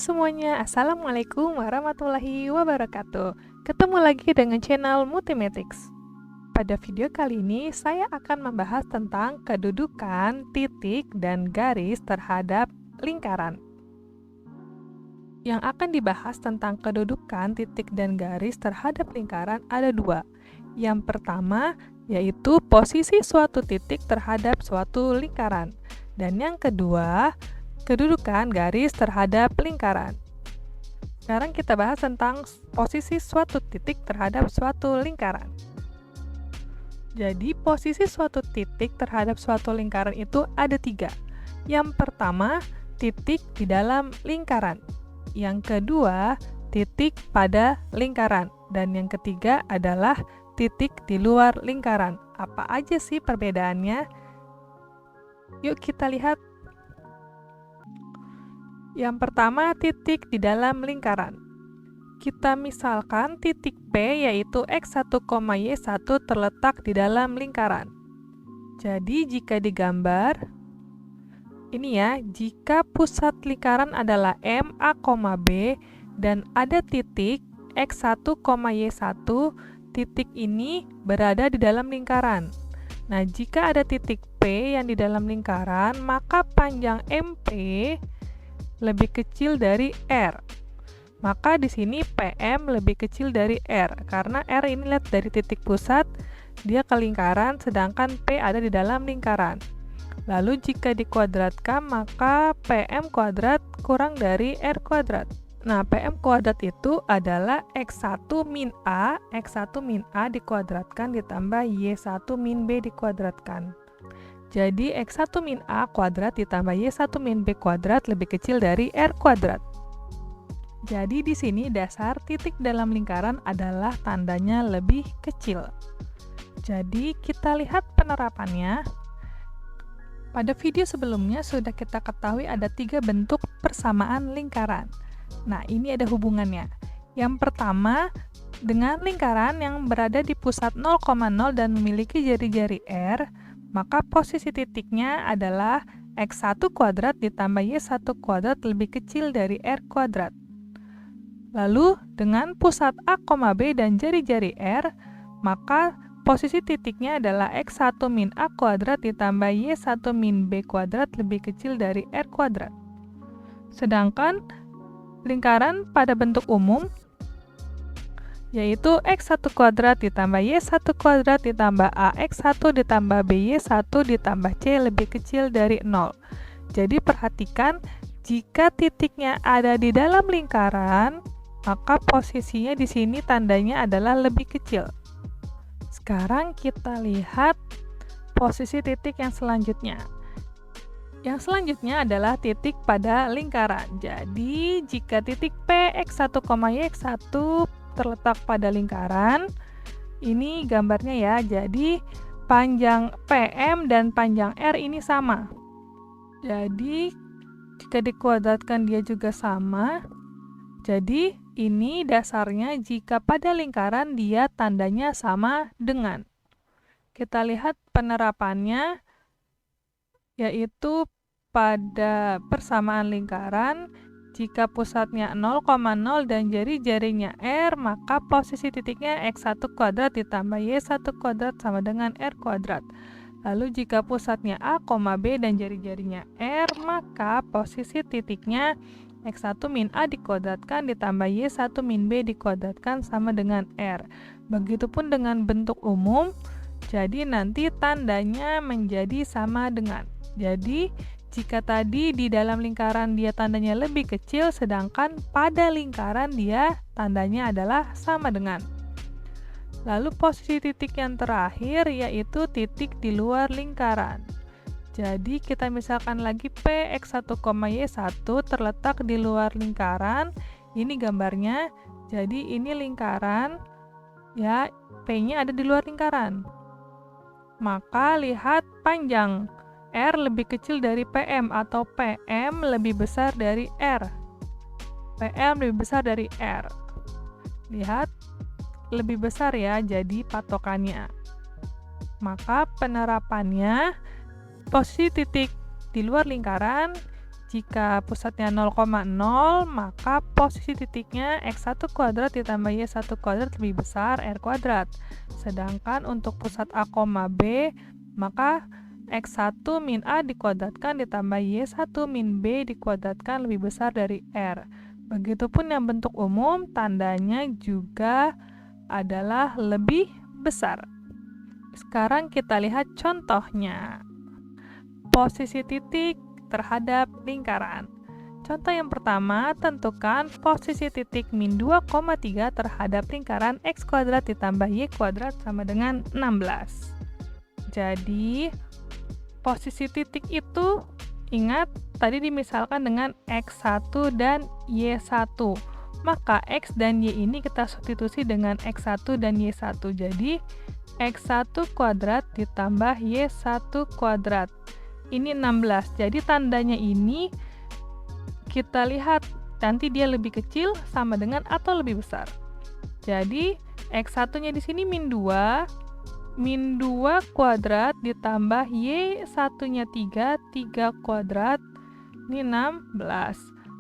semuanya, Assalamualaikum warahmatullahi wabarakatuh. Ketemu lagi dengan channel Multimatics. Pada video kali ini, saya akan membahas tentang kedudukan titik dan garis terhadap lingkaran. Yang akan dibahas tentang kedudukan titik dan garis terhadap lingkaran ada dua. Yang pertama, yaitu posisi suatu titik terhadap suatu lingkaran. Dan yang kedua, kedudukan garis terhadap lingkaran. Sekarang kita bahas tentang posisi suatu titik terhadap suatu lingkaran. Jadi, posisi suatu titik terhadap suatu lingkaran itu ada tiga. Yang pertama, titik di dalam lingkaran. Yang kedua, titik pada lingkaran. Dan yang ketiga adalah titik di luar lingkaran. Apa aja sih perbedaannya? Yuk kita lihat. Yang pertama, titik di dalam lingkaran. Kita misalkan titik P yaitu X1, Y1 terletak di dalam lingkaran. Jadi jika digambar, ini ya, jika pusat lingkaran adalah M, A, B, dan ada titik X1, Y1, titik ini berada di dalam lingkaran. Nah, jika ada titik P yang di dalam lingkaran, maka panjang MP lebih kecil dari R. Maka di sini PM lebih kecil dari R, karena R ini lihat dari titik pusat, dia ke lingkaran, sedangkan P ada di dalam lingkaran. Lalu jika dikuadratkan, maka PM kuadrat kurang dari R kuadrat. Nah, PM kuadrat itu adalah X1 min A dikuadratkan ditambah Y1 min B dikuadratkan. Jadi, X1 min A kuadrat ditambah Y1 min B kuadrat lebih kecil dari R kuadrat. Jadi, di sini dasar titik dalam lingkaran adalah tandanya lebih kecil. Jadi, kita lihat penerapannya. Pada video sebelumnya sudah kita ketahui ada tiga bentuk persamaan lingkaran. Nah, ini ada hubungannya. Yang pertama, dengan lingkaran yang berada di pusat 0,0 dan memiliki jari-jari R, maka posisi titiknya adalah X1 kuadrat ditambah Y1 kuadrat lebih kecil dari R kuadrat. Lalu, dengan pusat A, B dan jari-jari R, maka posisi titiknya adalah X1 min A kuadrat ditambah Y1 min B kuadrat lebih kecil dari R kuadrat. Sedangkan, lingkaran pada bentuk umum, yaitu X1 kuadrat ditambah Y1 kuadrat ditambah AX1 ditambah BY1 ditambah C lebih kecil dari 0. Jadi perhatikan, jika titiknya ada di dalam lingkaran, maka posisinya di sini tandanya adalah lebih kecil. Sekarang kita lihat posisi titik yang selanjutnya. Yang selanjutnya adalah titik pada lingkaran. Jadi, jika titik P, X1, Y1 terletak pada lingkaran, ini gambarnya ya, jadi panjang PM dan panjang R ini sama. Jadi jika dikuadratkan dia juga sama. Jadi ini dasarnya jika pada lingkaran dia tandanya sama dengan. Kita lihat penerapannya, yaitu pada persamaan lingkaran, jika pusatnya 0,0 dan jari-jarinya R, maka posisi titiknya X1 kuadrat ditambah Y1 kuadrat sama dengan R kuadrat. Lalu jika pusatnya A, B dan jari-jarinya R, maka posisi titiknya X1 min A dikuadratkan ditambah Y1 min B dikuadratkan sama dengan R. Begitupun dengan bentuk umum, jadi nanti tandanya menjadi sama dengan. Jadi, jika tadi di dalam lingkaran dia tandanya lebih kecil, sedangkan pada lingkaran dia tandanya adalah sama dengan. Lalu posisi titik yang terakhir yaitu titik di luar lingkaran. Jadi kita misalkan lagi P, X1, Y1 terletak di luar lingkaran. Ini gambarnya. Jadi ini lingkaran, ya, P-nya ada di luar lingkaran. Maka lihat panjang R lebih kecil dari PM atau PM lebih besar dari R. PM lebih besar dari R. Lihat, lebih besar ya, jadi patokannya. Maka penerapannya, posisi titik di luar lingkaran Jika pusatnya 0,0, maka posisi titiknya X1 kuadrat ditambah Y1 kuadrat lebih besar R kuadrat. Sedangkan untuk pusat A, B, maka X1 min A dikuadratkan ditambah Y1 min B dikuadratkan lebih besar dari R. Begitupun yang bentuk umum, tandanya juga adalah lebih besar. Sekarang kita lihat contohnya. Posisi titik terhadap lingkaran. Contoh yang pertama, tentukan posisi titik min 2,3 terhadap lingkaran X kuadrat ditambah Y kuadrat sama dengan 16. Jadi, posisi titik itu, ingat, tadi dimisalkan dengan X1 dan Y1. Maka X dan Y ini kita substitusi dengan X1 dan Y1. Jadi, X1 kuadrat ditambah Y1 kuadrat. Ini 16. Jadi tandanya ini kita lihat nanti dia lebih kecil sama dengan atau lebih besar. Jadi X1-nya di sini min 2 kuadrat ditambah Y1-nya 3 kuadrat, ini 16.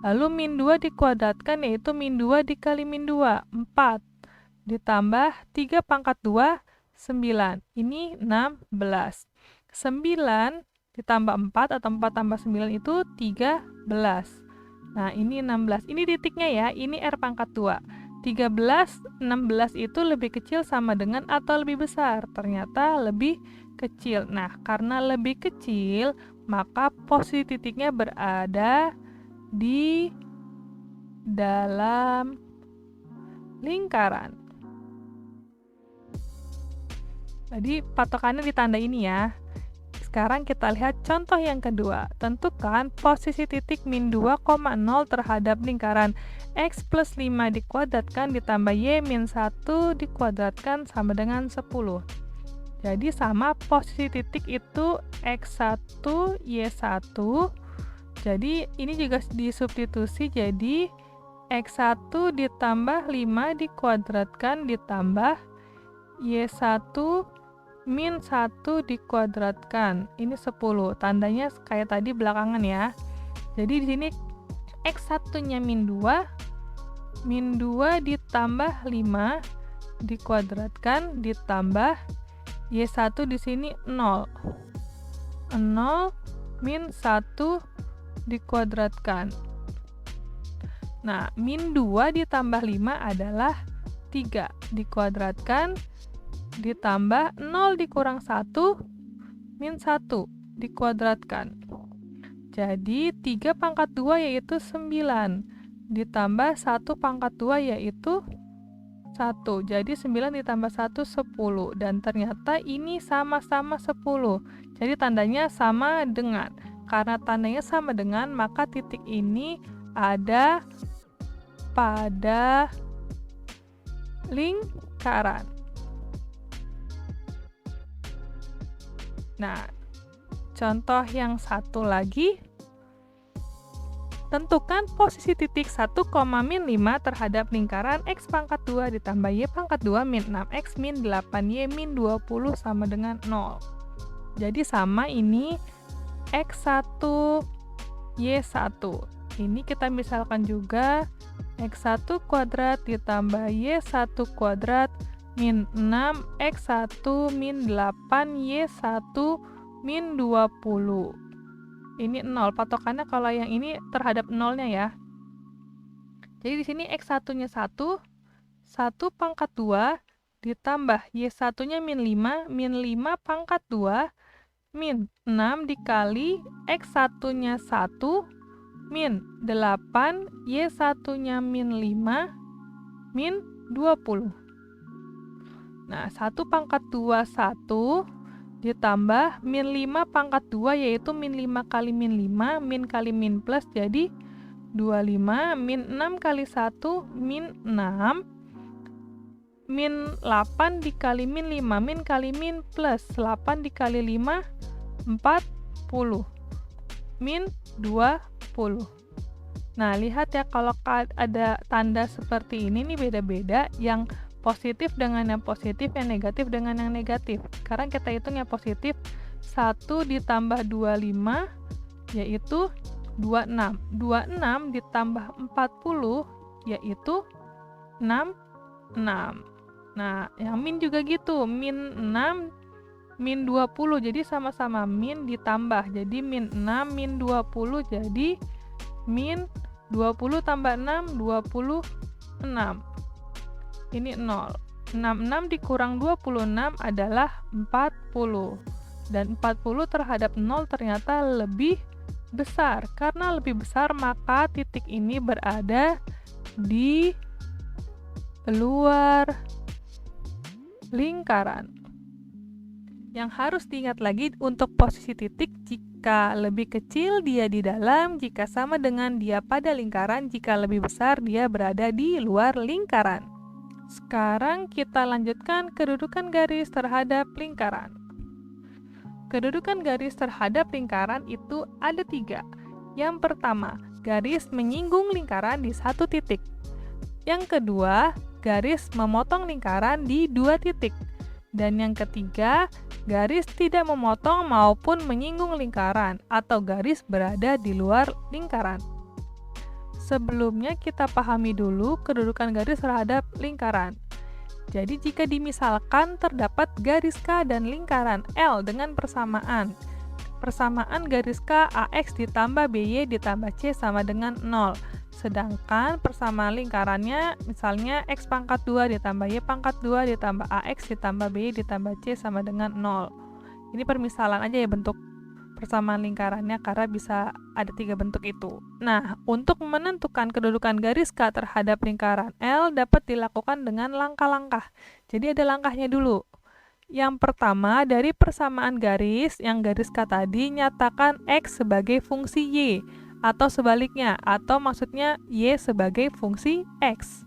Lalu min 2 dikuadratkan yaitu min 2 dikali min 2, 4. Ditambah 3 pangkat 2, 9. Ini 16. 9 ditambah 4 atau 4 tambah 9 itu 13. Nah, ini 16. Ini titiknya ya, ini R pangkat 2. 13, 16 itu lebih kecil sama dengan atau lebih besar? Ternyata lebih kecil. Nah, karena lebih kecil, maka posisi titiknya berada di dalam lingkaran. Jadi, patokannya di tanda ini ya. Sekarang kita lihat contoh yang kedua. Tentukan posisi titik min 2,0 terhadap lingkaran X plus 5 dikuadratkan ditambah Y min 1 dikuadratkan sama dengan 10. Jadi sama posisi titik itu X1, Y1. Jadi ini juga disubstitusi jadi X1 ditambah 5 dikuadratkan ditambah Y1 min 1 dikuadratkan. Ini 10. Tandanya kayak tadi belakangan ya. Jadi di sini X1-nya min 2 ditambah 5 dikuadratkan ditambah Y1 di sini 0. 0 min 1 dikuadratkan. Nah, min 2 ditambah 5 adalah 3 dikuadratkan ditambah 0 dikurang 1 min 1 dikuadratkan. Jadi 3 pangkat 2 yaitu 9 ditambah 1 pangkat 2 yaitu 1. Jadi 9 ditambah 1 10 dan ternyata ini sama-sama 10. Jadi tandanya sama dengan. Karena tandanya sama dengan, maka titik ini ada pada lingkaran. Nah, contoh yang satu lagi, tentukan posisi titik 1, min 5 terhadap lingkaran X pangkat 2 ditambah Y pangkat 2 min 6X min 8Y min 20 sama dengan 0. Jadi sama ini X1, Y1. Ini kita misalkan juga X1 kuadrat ditambah Y1 kuadrat min 6, X1 min 8, Y1 min 20. Ini 0, patokannya kalau yang ini terhadap 0-nya ya. Jadi di sini X1-nya 1 pangkat 2, ditambah Y1-nya min 5 pangkat 2, min 6 dikali X1-nya 1, min 8, Y1-nya min 5, min 20. Nah, 1 pangkat 2, 1, ditambah min 5 pangkat 2, yaitu min 5 kali min 5, min kali min plus, jadi 25, min 6 kali 1, min 6, min 8 dikali min 5, min kali min plus, 8 dikali 5, 40, min 20. Nah, lihat ya, kalau ada tanda seperti ini nih beda-beda, yang positif dengan yang positif, yang negatif dengan yang negatif. Sekarang kita hitung yang positif, 1 ditambah 25 yaitu 26. 26 ditambah 40 yaitu 66. Nah, yang min juga gitu, min 6, min 20, jadi sama-sama min ditambah, jadi min 6, min 20, jadi min 20 tambah 6, 26. Ini 0. 66 dikurang 26 adalah 40. Dan 40 terhadap 0 ternyata lebih besar. Karena lebih besar, maka titik ini berada di luar lingkaran. Yang harus diingat lagi untuk posisi titik, jika lebih kecil dia di dalam, jika sama dengan dia pada lingkaran, jika lebih besar dia berada di luar lingkaran. Sekarang kita lanjutkan kedudukan garis terhadap lingkaran. Kedudukan garis terhadap lingkaran itu ada 3. Yang pertama, garis menyinggung lingkaran di satu titik. Yang kedua, garis memotong lingkaran di 2 titik. Dan yang ketiga, garis tidak memotong maupun menyinggung lingkaran atau garis berada di luar lingkaran. Sebelumnya kita pahami dulu kedudukan garis terhadap lingkaran. Jadi jika dimisalkan terdapat garis K dan lingkaran L dengan persamaan. Persamaan garis K AX ditambah BY ditambah C sama dengan 0. Sedangkan persamaan lingkarannya misalnya X pangkat 2 ditambah Y pangkat 2 ditambah AX ditambah BY ditambah C sama dengan 0. Ini permisalan aja ya bentuk persamaan lingkarannya karena bisa ada 3 bentuk itu. Nah, untuk menentukan kedudukan garis K terhadap lingkaran L dapat dilakukan dengan langkah-langkah. Jadi ada langkahnya dulu. Yang pertama, dari persamaan garis, yang garis K tadi, nyatakan X sebagai fungsi Y, atau sebaliknya, atau maksudnya Y sebagai fungsi X.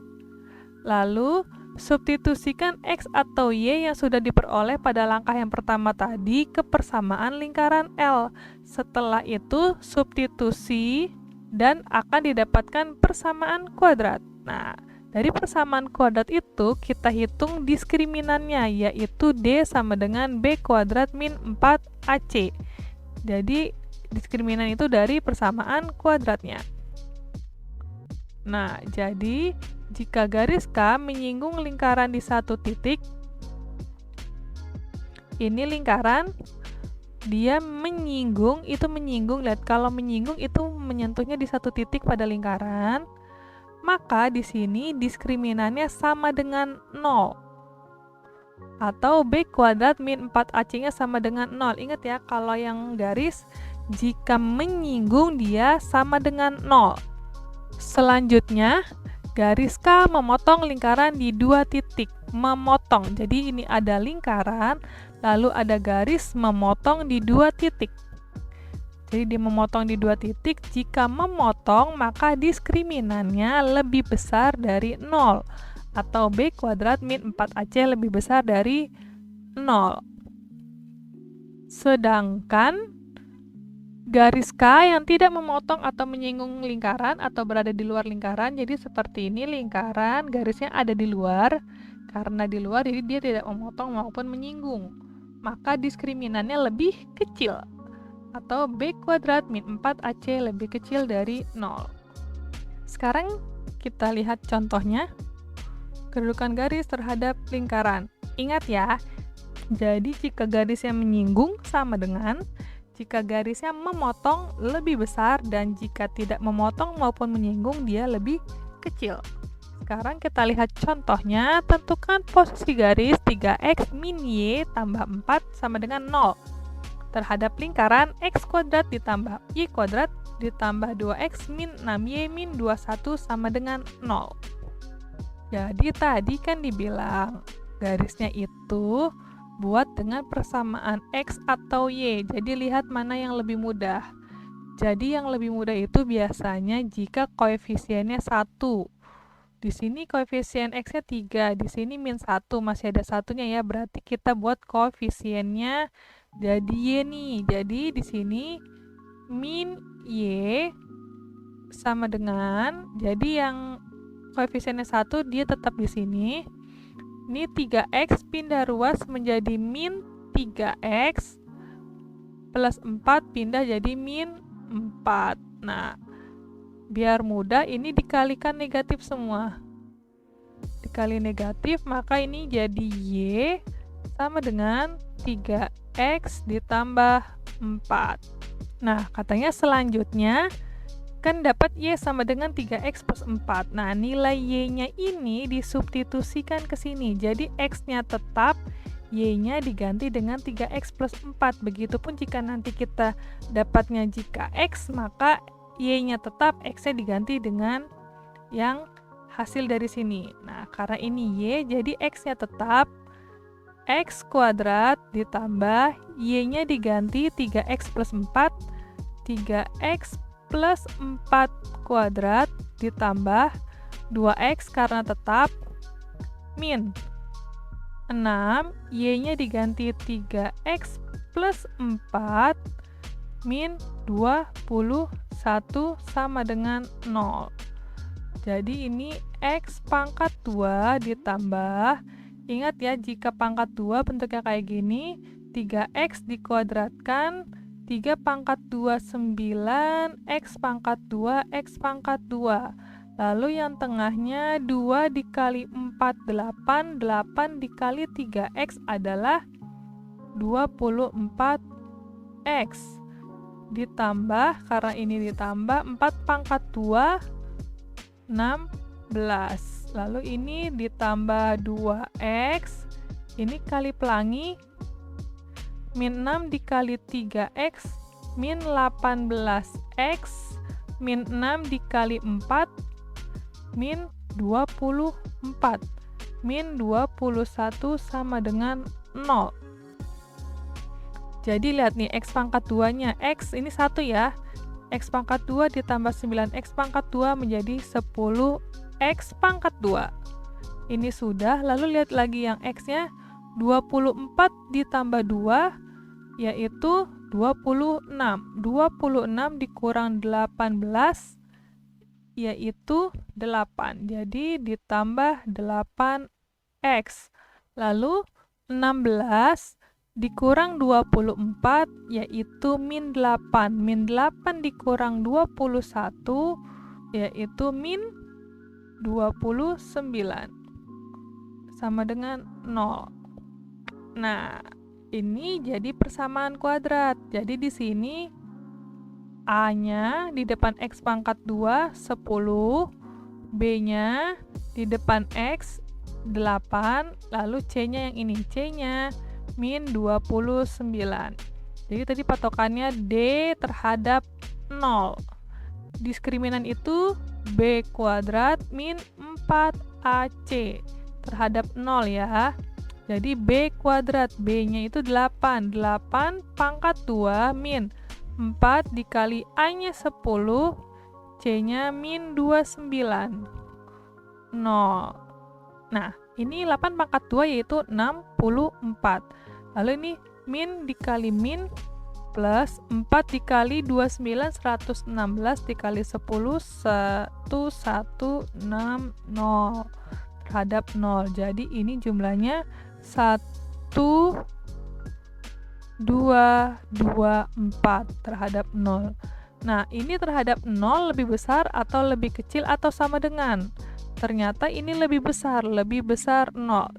Lalu, substitusikan X atau Y yang sudah diperoleh pada langkah yang pertama tadi ke persamaan lingkaran L. Setelah itu, substitusi dan akan didapatkan persamaan kuadrat. Nah, dari persamaan kuadrat itu, kita hitung diskriminannya, yaitu D sama dengan B kuadrat min 4AC. Jadi, diskriminan itu dari persamaan kuadratnya. Nah, jadi jika garis K menyinggung lingkaran di satu titik, ini lingkaran, dia menyinggung, lihat kalau menyinggung itu menyentuhnya di satu titik pada lingkaran, maka di sini diskriminannya sama dengan 0. Atau B kuadrat min 4AC-nya sama dengan 0. Ingat ya, kalau yang garis, jika menyinggung dia sama dengan 0. Selanjutnya, garis K memotong lingkaran di 2 titik. Memotong, jadi ini ada lingkaran, lalu ada garis memotong di 2 titik. Jadi dia memotong di 2 titik, jika memotong maka diskriminannya lebih besar dari 0. Atau B kuadrat min 4AC lebih besar dari 0. Sedangkan garis K yang tidak memotong atau menyinggung lingkaran atau berada di luar lingkaran, jadi seperti ini lingkaran, garisnya ada di luar. Karena di luar, jadi dia tidak memotong maupun menyinggung. Maka diskriminannya lebih kecil. Atau B kuadrat min 4AC lebih kecil dari 0. Sekarang kita lihat contohnya. Kedudukan garis terhadap lingkaran. Ingat ya, jadi jika garisnya menyinggung sama dengan jika garisnya memotong lebih besar dan jika tidak memotong maupun menyinggung dia lebih kecil. Sekarang kita lihat contohnya, tentukan posisi garis 3x min y tambah 4 sama dengan 0 terhadap lingkaran x kuadrat ditambah y kuadrat ditambah 2x min 6y min 21 sama dengan 0. Jadi tadi kan dibilang garisnya itu buat dengan persamaan x atau y. Jadi lihat mana yang lebih mudah. Jadi yang lebih mudah itu biasanya jika koefisiennya 1. Di sini koefisien x-nya 3, di sini min 1, masih ada satunya ya, berarti kita buat koefisiennya jadi y nih. Jadi di sini min y sama dengan, jadi yang koefisiennya 1 dia tetap di sini. Ini 3x pindah ruas menjadi min 3x plus 4 pindah jadi min 4. Nah, biar mudah ini dikalikan negatif semua. Dikali negatif, maka ini jadi Y sama dengan 3X ditambah 4. Nah, katanya selanjutnya kan dapat Y sama dengan 3X plus 4. Nah, nilai Y-nya ini disubstitusikan ke sini. Jadi X-nya tetap, Y-nya diganti dengan 3X plus 4. Begitupun jika nanti kita dapatnya jika X, maka Y-nya tetap, X-nya diganti dengan yang hasil dari sini. Nah, karena ini Y, jadi X-nya tetap X kuadrat ditambah Y-nya diganti 3X plus 4, 3X plus 4 kuadrat ditambah 2X karena tetap min 6, Y-nya diganti 3X plus 4 min 21 sama dengan 0. Jadi ini X pangkat 2 ditambah, ingat ya jika pangkat 2 bentuknya kayak gini, 3X dikuadratkan, 3 pangkat 2 9, X pangkat 2, X pangkat 2. Lalu yang tengahnya 2 dikali 4 8, 8 dikali 3X adalah 24X. Ditambah, karena ini ditambah, 4 pangkat 2, 16. Lalu ini ditambah 2X, ini kali pelangi, min 6 dikali 3X, min 18X, min 6 dikali 4, min 24. Min 21 sama dengan 0. Jadi lihat nih, X pangkat 2-nya. X ini 1 ya. X pangkat 2 ditambah 9X pangkat 2 menjadi 10X pangkat 2. Ini sudah, lalu lihat lagi yang X-nya. 24 ditambah 2 yaitu 26. 26 dikurang 18 yaitu 8. Jadi ditambah 8X. Lalu 16 dikurang 24 yaitu min 8. Min 8 dikurang 21 yaitu min 29. Sama dengan 0. Nah, ini jadi persamaan kuadrat. Jadi di sini A-nya di depan X pangkat 2, 10, B-nya di depan X, 8, lalu C-nya yang ini, C-nya min 29. Jadi tadi patokannya D terhadap 0. Diskriminan itu B kuadrat min 4AC terhadap 0 ya. Jadi B kuadrat, B-nya itu 8. 8 pangkat 2 min 4 dikali A-nya 10, C-nya min 29. 0. Nah, ini 8 pangkat 2 yaitu 64. Lalu ini min dikali min plus 4 dikali 29, 116 dikali 10, 1160 terhadap 0. Jadi ini jumlahnya 1, 2, 4 terhadap 0. Nah, ini terhadap 0 lebih besar atau lebih kecil atau sama dengan? Ternyata ini lebih besar 0.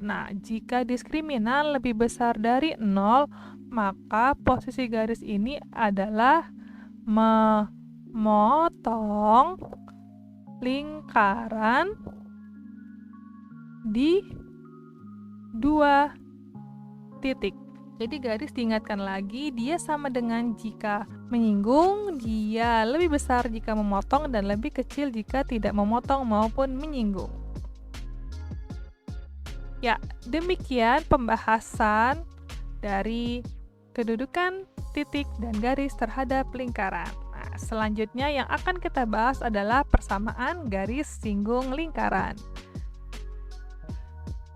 Nah, jika diskriminan lebih besar dari 0, maka posisi garis ini adalah memotong lingkaran di 2 titik. Jadi garis diingatkan lagi, dia sama dengan jika menyinggung, dia lebih besar jika memotong dan lebih kecil jika tidak memotong maupun menyinggung. Ya, demikian pembahasan dari kedudukan titik dan garis terhadap lingkaran. Nah, selanjutnya yang akan kita bahas adalah persamaan garis singgung lingkaran.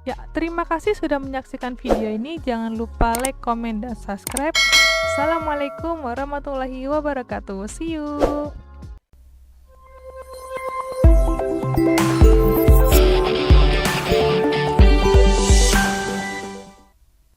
Ya, terima kasih sudah menyaksikan video ini. Jangan lupa like, komen, dan subscribe. Assalamualaikum warahmatullahi wabarakatuh. See you.